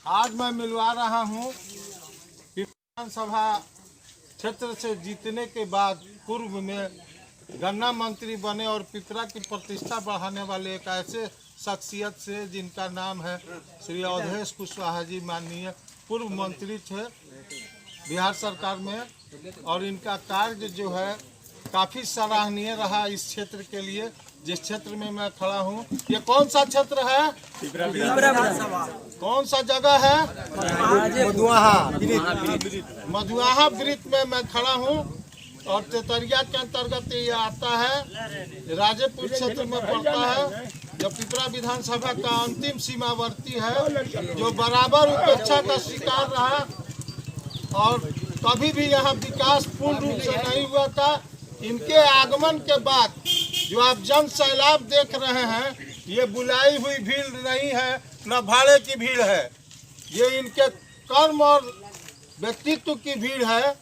आज मैं मिलवा रहा हूँ विधानसभा क्षेत्र से जीतने के बाद पूर्व में गन्ना मंत्री बने और पिपरा की प्रतिष्ठा बढ़ाने वाले एक ऐसे शख्सियत से जिनका नाम है श्री अवधेश कुशवाहा जी, माननीय पूर्व मंत्री थे बिहार सरकार में, और इनका कार्य जो है काफ़ी सराहनीय रहा इस क्षेत्र के लिए जिस क्षेत्र में मैं खड़ा हूँ। ये कौन सा क्षेत्र है? कौन सा जगह है? मधुआहा वृत्त में मैं खड़ा हूँ और तेतरिया के अंतर्गत ये आता है, राजेपुर क्षेत्र में पड़ता है, जो पिपरा विधानसभा का अंतिम सीमावर्ती है, जो बराबर उपेक्षा का शिकार रहा और कभी भी यहाँ विकास पूर्ण रूप से नहीं हुआ था। इनके आगमन के बाद जो आप जन सैलाब देख रहे हैं, ये बुलाई हुई भीड़ नहीं है, न भाड़े की भीड़ है, ये इनके कर्म और व्यक्तित्व की भीड़ है।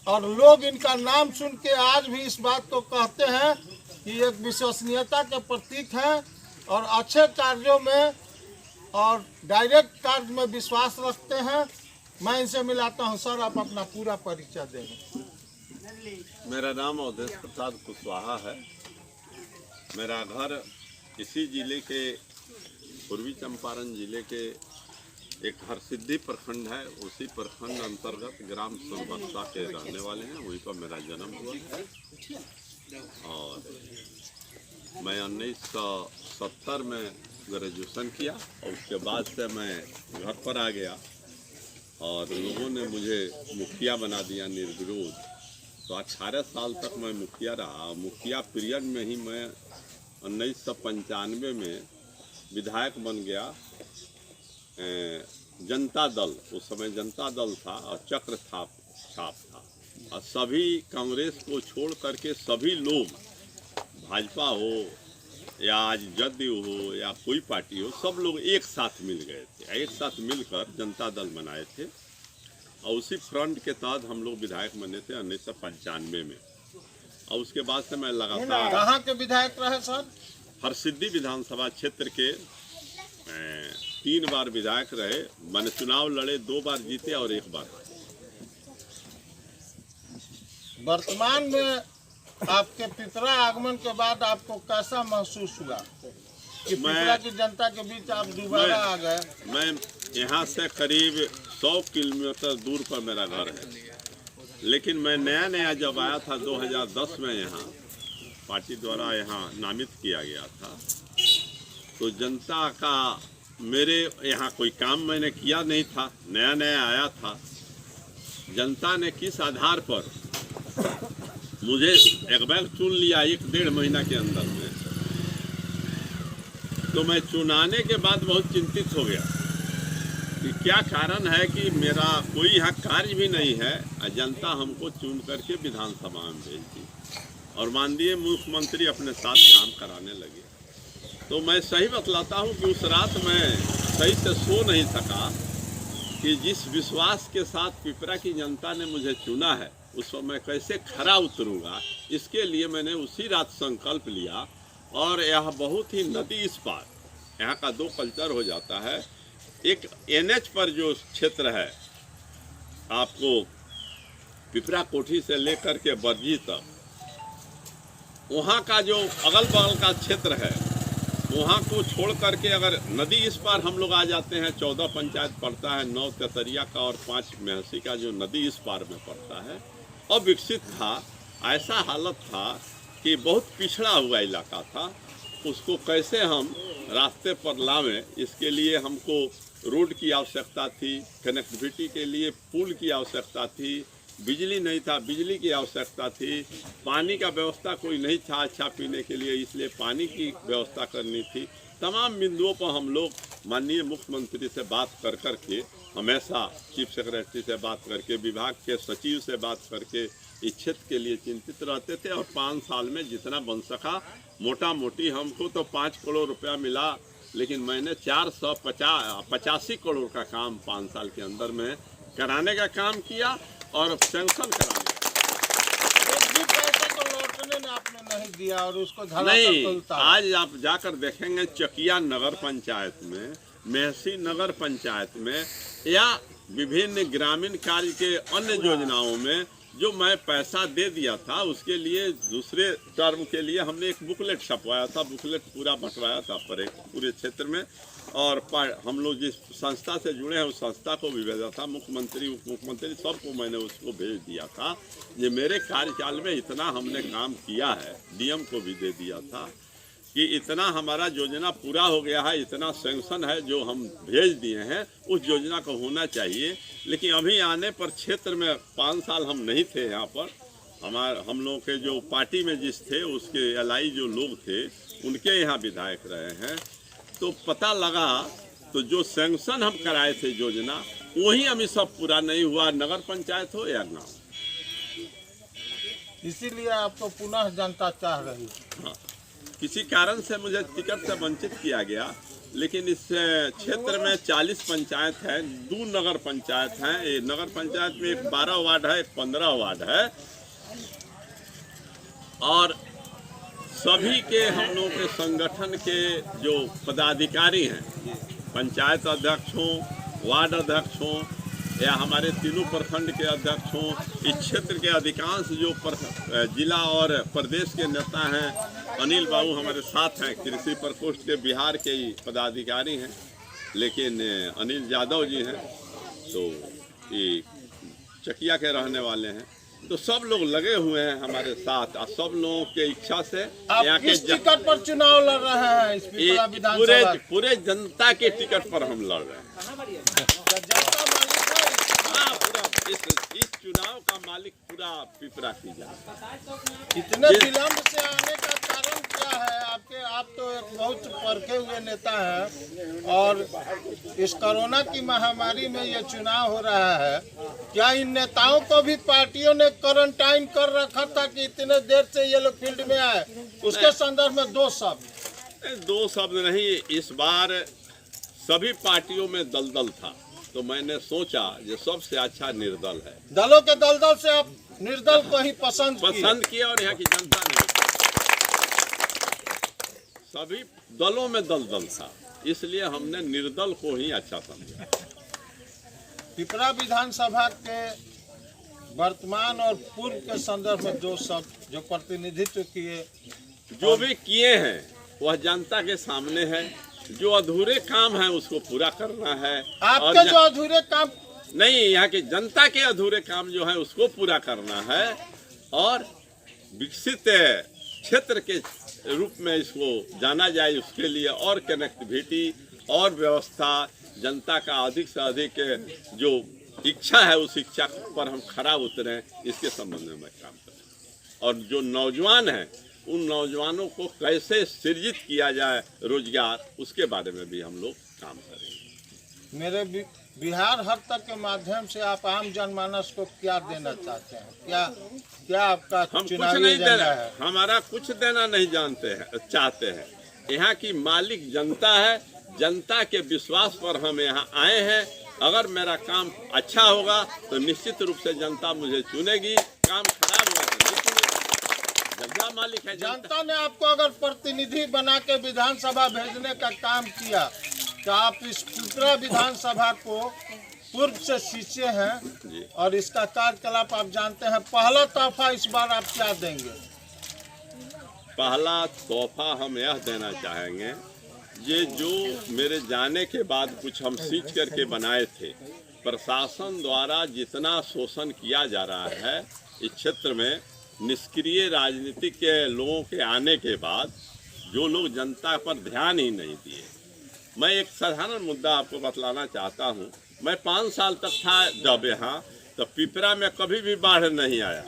और लोग इनका नाम सुन के आज भी इस बात को कहते हैं कि एक विश्वसनीयता के प्रतीक हैं और अच्छे कार्यों में और डायरेक्ट कार्य में विश्वास रखते हैं। मैं इनसे मिलाता हूं। सर, आप अपना पूरा परिचय देंगे। मेरा नाम अवधेश प्रसाद कुशवाहा है। मेरा घर इसी जिले के पूर्वी चंपारण जिले के एक हरसिद्धि प्रखंड है, उसी प्रखंड अंतर्गत ग्राम सोनबक्सा के रहने वाले हैं, वहीं पर मेरा जन्म हुआ है। और मैं 1970 में ग्रेजुएशन किया और उसके बाद से मैं घर पर आ गया और लोगों ने मुझे मुखिया बना दिया निर्विरोध। तो 18 साल तक मैं मुखिया रहा। मुखिया पीरियड में ही मैं 1995 में विधायक बन गया। जनता दल, उस समय जनता दल था और चक्र छाप था, और सभी कांग्रेस को छोड़ करके सभी लोग, भाजपा हो या आज जदयू हो या कोई पार्टी हो, सब लोग एक साथ मिल गए थे। एक साथ मिलकर जनता दल बनाए थे और उसी फ्रंट के तहत हम लोग विधायक बने थे 1995 में। और उसके बाद से मैं लगातार कहाँ के विधायक रहे सर? हरसिद्धि विधानसभा क्षेत्र के 3 बार विधायक रहे। मैंने चुनाव लड़े, 2 बार जीते और 1 बार। वर्तमान में आपके पिपरा आगमन के बाद आपको कैसा महसूस हुआ कि पिपरा की जनता के बीच आप दोबारा आ गए? मैं यहाँ से करीब 100 किलोमीटर दूर पर मेरा घर है, लेकिन मैं नया जब आया था 2010 में, यहाँ पार्टी द्वारा यहाँ नामित किया गया था, तो जनता का मेरे यहाँ कोई काम मैंने किया नहीं था, नया आया था। जनता ने किस आधार पर मुझे एक बार चुन लिया 1-1.5 महीना के अंदर में, तो मैं चुनाने के बाद बहुत चिंतित हो गया कि क्या कारण है कि मेरा कोई यहाँ कार्य भी नहीं है, जनता हमको चुन करके विधानसभा में भेज दी और माननीय मुख्यमंत्री अपने साथ काम कराने लगे। तो मैं सही बतलाता हूँ कि उस रात मैं सही से सो नहीं सका कि जिस विश्वास के साथ पिपरा की जनता ने मुझे चुना है उस पर मैं कैसे खरा उतरूँगा। इसके लिए मैंने उसी रात संकल्प लिया। और यह बहुत ही नदी इस पार, यहाँ का 2 कल्चर हो जाता है। एक NH पर जो क्षेत्र है, आपको पिपरा कोठी से लेकर के बरजी तक, वहाँ का जो अगल बगल का क्षेत्र है, वहाँ को छोड़ करके अगर नदी इस पार हम लोग आ जाते हैं, 14 पंचायत पड़ता है, 9 तेतरिया का और 5 मेहसी का जो नदी इस पार में पड़ता है, अविकसित था। ऐसा हालत था कि बहुत पिछड़ा हुआ इलाका था। उसको कैसे हम रास्ते पर लावें, इसके लिए हमको रोड की आवश्यकता थी, कनेक्टिविटी के लिए पुल की आवश्यकता थी, बिजली नहीं था, बिजली की आवश्यकता थी, पानी का व्यवस्था कोई नहीं था अच्छा पीने के लिए, इसलिए पानी की व्यवस्था करनी थी। तमाम बिंदुओं पर हम लोग माननीय मुख्यमंत्री से बात कर के, हमेशा चीफ सेक्रेटरी से बात करके, विभाग के सचिव से बात करके इस क्षेत्र के लिए चिंतित रहते थे। और 5 साल में जितना बन सका, मोटा मोटी हमको तो 5 करोड़ रुपया मिला, लेकिन मैंने 485 करोड़ का काम 5 साल के अंदर में कराने का काम किया और सैंक्शन कराने का। आपने नहीं दिया और उसको नहीं, आज आप जाकर देखेंगे चकिया नगर पंचायत में मेहसी नगर पंचायत में या विभिन्न ग्रामीण कार्य के अन्य योजनाओं में जो मैं पैसा दे दिया था, उसके लिए दूसरे टर्म के लिए हमने एक बुकलेट छपवाया था, बुकलेट पूरा बंटवाया था पूरे क्षेत्र में। और हम लोग जिस संस्था से जुड़े हैं उस संस्था को भी भेजा था, मुख्यमंत्री उप मुख्यमंत्री सबको मैंने उसको भेज दिया था। ये मेरे कार्यकाल में इतना हमने काम किया है, डीएम को भी दे दिया था कि इतना हमारा योजना पूरा हो गया है, इतना सैंक्शन है जो हम भेज दिए हैं, उस योजना को होना चाहिए। लेकिन अभी आने पर क्षेत्र में 5 साल हम नहीं थे यहाँ पर, हम लोग के जो पार्टी में जिस थे उसके एलआई जो लोग थे उनके यहाँ विधायक रहे हैं, तो पता लगा तो जो सैंक्शन हम कराए थे योजना वही अभी सब पूरा नहीं हुआ, नगर पंचायत हो या गाँव। इसीलिए आपको पुनः जनता चाह रही है। हाँ, किसी कारण से मुझे टिकट से वंचित किया गया, लेकिन इस क्षेत्र में 40 पंचायत है, 2 नगर पंचायत हैं। ये नगर पंचायत में एक 12 वार्ड है, एक 15 वार्ड है, और सभी के हम लोग के संगठन के जो पदाधिकारी हैं, पंचायत अध्यक्ष हों, वार्ड अध्यक्ष हों या हमारे तीनों प्रखंड के अध्यक्ष हों, इस क्षेत्र के अधिकांश जो जिला और प्रदेश के नेता हैं, अनिल बाबू हमारे साथ हैं, कृषि प्रकोष्ठ के बिहार के ही पदाधिकारी हैं, लेकिन अनिल यादव जी हैं तो ये चकिया के रहने वाले हैं, तो सब लोग लगे हुए हैं हमारे साथ और सब लोगों के इच्छा से यहाँ के टिकट पर चुनाव लड़ रहे हैं। इस पूरे जनता के टिकट पर हम लड़ रहे हैं। इस चुनाव का मालिक पूरा पिपरा की जाए। इतने विलंब से आने का कारण क्या है? आप तो एक बहुत परखे हुए नेता हैं और इस कोरोना की महामारी में ये चुनाव हो रहा है, क्या इन नेताओं को भी पार्टियों ने क्वारंटाइन कर रखा था कि इतने देर से ये लोग फील्ड में आए? उसके संदर्भ में 2 शब्द नहीं, इस बार सभी पार्टियों में दलदल था, तो मैंने सोचा ये सबसे अच्छा निर्दल है। दलों के दलदल से आप निर्दल को ही पसंद किया और यहाँ की जनता ने सभी दलों में दलदल था, इसलिए हमने निर्दल को ही अच्छा समझा। पिपरा विधानसभा के वर्तमान और पूर्व के संदर्भ में 2 शब्द जो प्रतिनिधित्व किए, जो भी किए हैं वह जनता के सामने है। जो अधूरे काम है उसको पूरा करना है। आपके जो अधूरे काम नहीं, यहाँ के जनता के अधूरे काम जो है उसको पूरा करना है और विकसित क्षेत्र के रूप में इसको जाना जाए, उसके लिए और कनेक्टिविटी और व्यवस्था, जनता का अधिक से अधिक जो इच्छा है उस इच्छा पर हम खरा उतरें, इसके संबंध में मैं काम करूँ। और जो नौजवान हैं उन नौजवानों को कैसे सृजित किया जाए रोजगार, उसके बारे में भी हम लोग काम करेंगे। मेरे बिहार हर तक के माध्यम से आप आम जनमानस को क्या देना चाहते हैं? क्या आपका हम कुछ चुनावी नहीं एजेंडा देना है? हमारा कुछ देना नहीं चाहते हैं। यहाँ की मालिक जनता है, जनता के विश्वास पर हम यहाँ आए हैं। अगर मेरा काम अच्छा होगा तो निश्चित रूप से जनता मुझे चुनेगी, काम खराब होगा तो नहीं चुनेगी। जनता मालिक है। जनता ने आपको अगर प्रतिनिधि बना के विधानसभा भेजने का काम किया तो आप इस पिपरा विधानसभा को पूर्व से सींचे हैं और इसका कार्यकलाप आप जानते हैं। पहला तोहफा इस बार आप क्या देंगे? पहला तोहफा हम यह देना चाहेंगे, ये जो मेरे जाने के बाद कुछ हम सींच करके बनाए थे, प्रशासन द्वारा जितना शोषण किया जा रहा है इस क्षेत्र में, निष्क्रिय राजनीतिक के लोगों के आने के बाद जो लोग जनता पर ध्यान ही नहीं दिए। मैं एक साधारण मुद्दा आपको बतलाना चाहता हूँ। मैं 5 साल तक था जब यहाँ, तो पिपरा में कभी भी बाढ़ नहीं आया।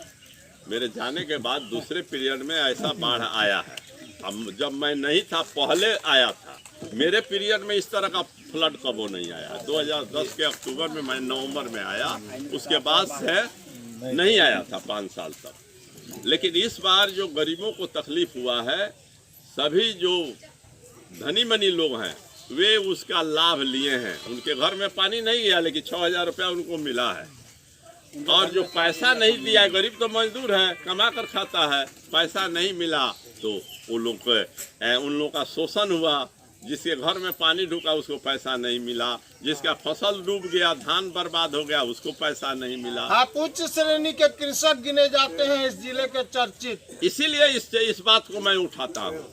मेरे जाने के बाद दूसरे पीरियड में ऐसा बाढ़ आया है। अब जब मैं नहीं था पहले आया था। मेरे पीरियड में इस तरह का फ्लड कबो नहीं आया। 2010 के अक्टूबर में मैं नवंबर में आया, उसके बाद से नहीं आया था 5 साल तक। लेकिन इस बार जो गरीबों को तकलीफ हुआ है, सभी जो धनी मनी लोग हैं वे उसका लाभ लिए हैं। उनके घर में पानी नहीं गया, लेकिन 6000 रुपया उनको मिला है। और जो पैसा नहीं दिया, गरीब तो मजदूर है, कमा कर खाता है, पैसा नहीं मिला तो उन लोग का शोषण हुआ। जिसके घर में पानी ढुका उसको पैसा नहीं मिला, जिसका फसल डूब गया, धान बर्बाद हो गया, उसको पैसा नहीं मिला। आप उच्च श्रेणी के कृषक गिने जाते हैं इस जिले के चर्चित, इसीलिए इस बात को मैं उठाता हूँ।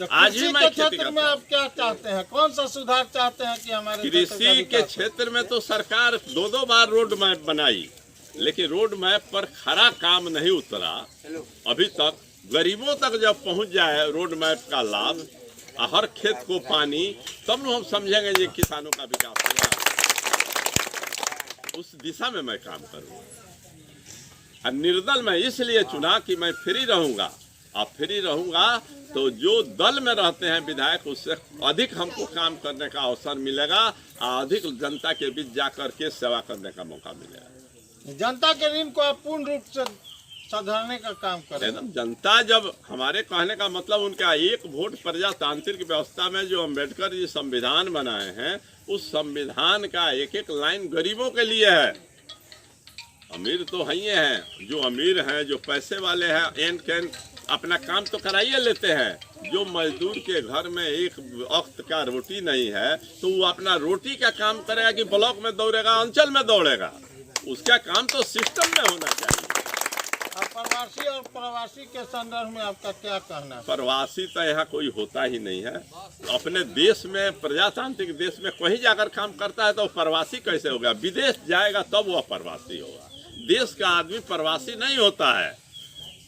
तो आज कृषि भी के मैं खेती क्षेत्र में करता आप क्या चाहते हैं, कौन सा सुधार चाहते हैं कि हमारे क्षेत्र का कृषि के विकास हो? क्षेत्र में तो सरकार 2 बार रोड मैप बनाई, लेकिन रोड मैप पर खरा काम नहीं उतरा अभी तक। गरीबों तक जब पहुंच जाए रोड मैप का लाभ, हर खेत को पानी, तब हम समझेंगे ये किसानों का विकास होगा। उस दिशा में मैं काम करूंगा। और निर्दल मैं इसलिए चुना कि मैं फ्री रहूंगा, और फ्री रहूंगा तो जो दल में रहते हैं विधायक, उससे अधिक हमको काम करने का अवसर मिलेगा और अधिक जनता के बीच जाकर के सेवा करने का मौका मिलेगा। जनता के ऋण को आप पूर्ण रूप से सुधारने का काम करें। एकदम जनता, जब हमारे कहने का मतलब उनका एक वोट प्रजातांत्रिक व्यवस्था में जो अम्बेडकर जी संविधान बनाए हैं, उस संविधान का एक एक लाइन गरीबों के लिए है। अमीर तो है ही हैं, जो अमीर हैं, जो पैसे वाले हैं, एन कैन अपना काम तो कराइए लेते हैं। जो मजदूर के घर में एक वक्त का रोटी नहीं है तो वो अपना रोटी का काम करेगा कि ब्लॉक में दौड़ेगा, अंचल में दौड़ेगा? उसका काम तो सिस्टम में होना चाहिए। प्रवासी और प्रवासी के संदर्भ में आपका क्या कहना है? प्रवासी तो यहाँ कोई होता ही नहीं है। अपने देश में, प्रजातांत्रिक देश में कहीं जाकर काम करता है तो प्रवासी कैसे होगा? विदेश जाएगा तब वह प्रवासी होगा। देश का आदमी प्रवासी नहीं होता है।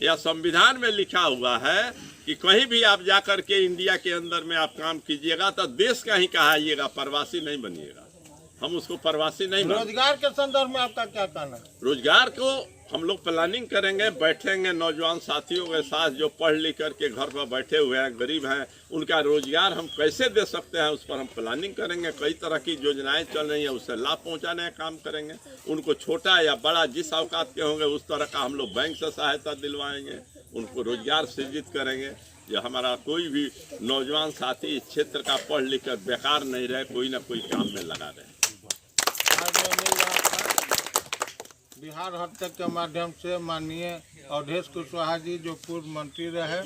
यह संविधान में लिखा हुआ है कि कहीं भी आप जाकर के इंडिया के अंदर में आप काम कीजिएगा तो देश का ही कहाइएगा, प्रवासी नहीं बनिएगा। हम उसको प्रवासी नहीं मानते। रोजगार के संदर्भ में आपका क्या कहना है? रोजगार को हम लोग प्लानिंग करेंगे, बैठेंगे नौजवान साथियों के साथ जो पढ़ लिख करके घर पर बैठे हुए हैं, गरीब हैं, उनका रोजगार हम कैसे दे सकते हैं उस पर हम प्लानिंग करेंगे। कई तरह की योजनाएं चल रही हैं, उससे लाभ पहुंचाने का काम करेंगे। उनको छोटा या बड़ा जिस औकात के होंगे उस तरह का हम लोग बैंक से सहायता दिलवाएंगे, उनको रोजगार सृजित करेंगे। जो हमारा कोई भी नौजवान साथी इस क्षेत्र का पढ़ लिख कर बेकार नहीं रहे, कोई ना कोई काम में लगा रहे। बिहार हट तक के माध्यम से माननीय अवधेश कुशवाहा जी जो पूर्व मंत्री रहे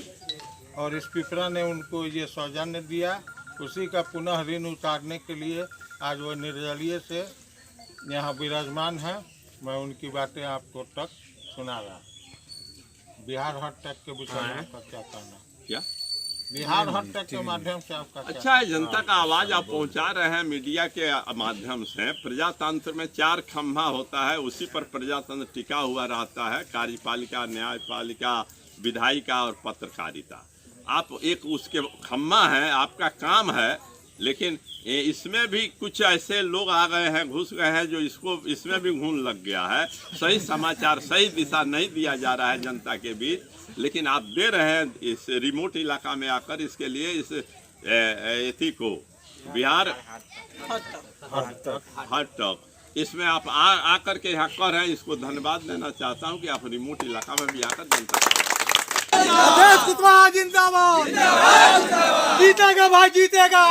और इस पिपरा ने उनको ये सौजन्य दिया, उसी का पुनः ऋण उतारने के लिए आज वो निर्दलीय से यहाँ विराजमान है। मैं उनकी बातें आपको तक सुना रहा। बिहार हट तक के विषय में आपका क्या कहना? क्या बिहार हट तक के माध्यम से आपका क्या? अच्छा है, जनता का आवाज आप पहुंचा रहे हैं मीडिया के माध्यम से। प्रजातंत्र में 4 खंभा होता है, उसी पर प्रजातंत्र टिका हुआ रहता है। कार्यपालिका, न्यायपालिका, विधायिका और पत्रकारिता। आप एक उसके खंभा है, आपका काम है, लेकिन इसमें भी कुछ ऐसे लोग आ गए हैं, घुस गए हैं, जो इसमें भी घून लग गया है। सही समाचार, सही दिशा नहीं दिया जा रहा है जनता के बीच, लेकिन आप दे रहे हैं इस रिमोट इलाका में आकर। इसके लिए इस एथी को बिहार हट तक इसमें आप आकर के यहाँ कर रहे हैं, इसको धन्यवाद देना चाहता हूँ कि आप रिमोट इलाका में भी आकर जनता अवधेश कुशवाहा जिंदाबाद, जीतेगा भाई, जीतेगा,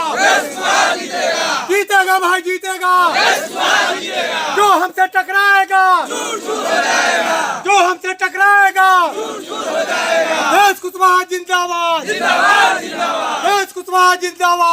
जीतेगा भाई, जीतेगा। जो हमसे टकराएगा, जो हमसे टकराएगा, अवधेश कुशवाहा जिंदाबाद, अवधेश कुशवाहा जिंदाबाद।